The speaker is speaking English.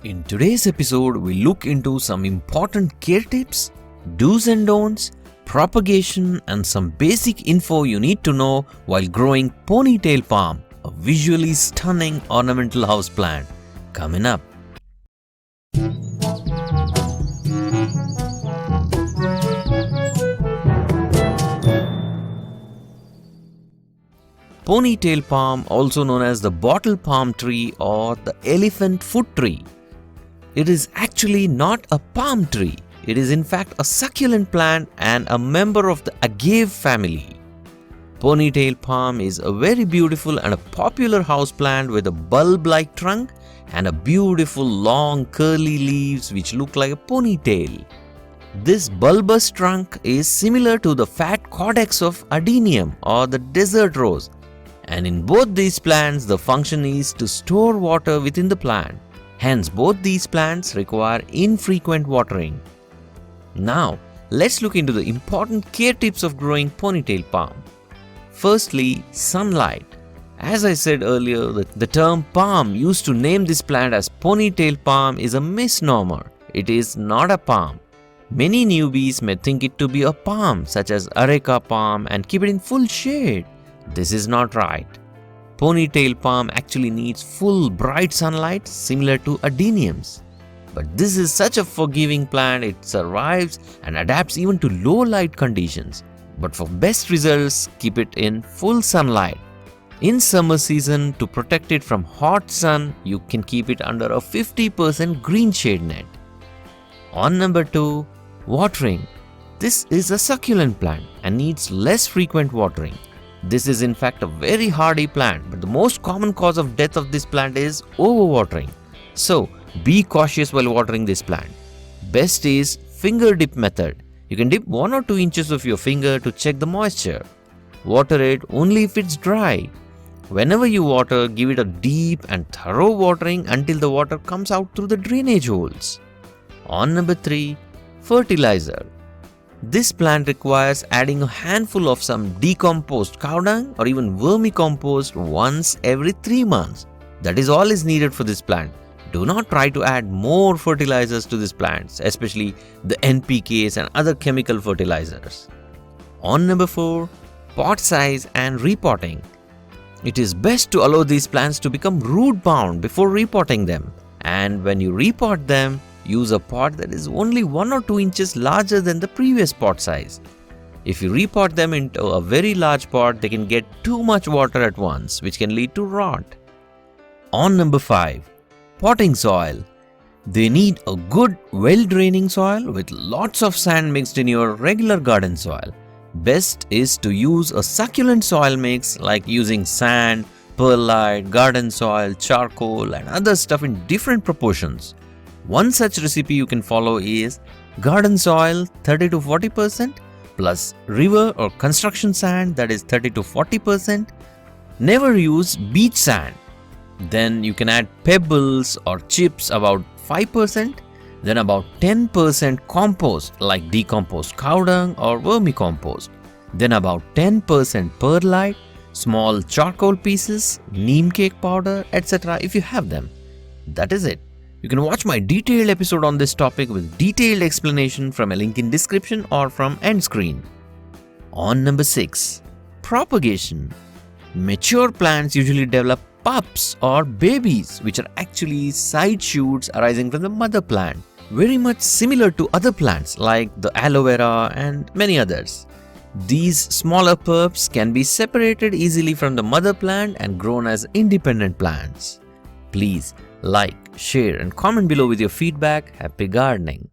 In today's episode, we look into some important care tips, do's and don'ts, propagation, and some basic info you need to know while growing Ponytail Palm, a visually stunning ornamental houseplant. Coming up. Ponytail palm, also known as the bottle palm tree or the elephant foot tree. It is actually not a palm tree. It is in fact a succulent plant and a member of the Agave family. Ponytail palm is a very beautiful and a popular houseplant with a bulb-like trunk and a beautiful long curly leaves which look like a ponytail. This bulbous trunk is similar to the fat caudex of adenium or the desert rose. And in both these plants, the function is to store water within the plant. Hence, both these plants require infrequent watering. Now, let's look into the important care tips of growing Ponytail Palm. Firstly, sunlight. As I said earlier, the term palm used to name this plant as Ponytail Palm is a misnomer. It is not a palm. Many newbies may think it to be a palm such as areca palm and keep it in full shade. This is not right. Ponytail palm actually needs full bright sunlight similar to adeniums. But this is such a forgiving plant, it survives and adapts even to low light conditions. But for best results, keep it in full sunlight. In summer season, to protect it from hot sun, you can keep it under a 50% green shade net. On number 2, watering. This is a succulent plant and needs less frequent watering. This is in fact a very hardy plant, but the most common cause of death of this plant is overwatering. So, be cautious while watering this plant. Best is finger dip method. You can dip 1 or 2 inches of your finger to check the moisture. Water it only if it's dry. Whenever you water, give it a deep and thorough watering until the water comes out through the drainage holes. On number 3, fertilizer. This plant requires adding a handful of some decomposed cow dung or even vermicompost once every 3 months. That is all is needed for this plant. Do not try to add more fertilizers to these plants, especially the NPKs and other chemical fertilizers. On number 4, pot size and repotting. It is best to allow these plants to become root bound before repotting them. And when you repot them, use a pot that is only 1 or 2 inches larger than the previous pot size. If you repot them into a very large pot, they can get too much water at once, which can lead to rot. On number 5, potting soil. They need a good, well-draining soil with lots of sand mixed in your regular garden soil. Best is to use a succulent soil mix like using sand, perlite, garden soil, charcoal and other stuff in different proportions. One such recipe you can follow is garden soil 30 to 40% plus river or construction sand, that is 30 to 40%. Never use beach sand. Then you can add pebbles or chips about 5%. Then about 10% compost like decomposed cow dung or vermicompost. Then about 10% perlite, small charcoal pieces, neem cake powder, etc. if you have them. That is it. You can watch my detailed episode on this topic with detailed explanation from a link in description or from end screen. On number 6, propagation. Mature plants usually develop pups or babies which are actually side shoots arising from the mother plant, very much similar to other plants like the aloe vera and many others. These smaller pups can be separated easily from the mother plant and grown as independent plants. Please like, share and comment below with your feedback. Happy gardening!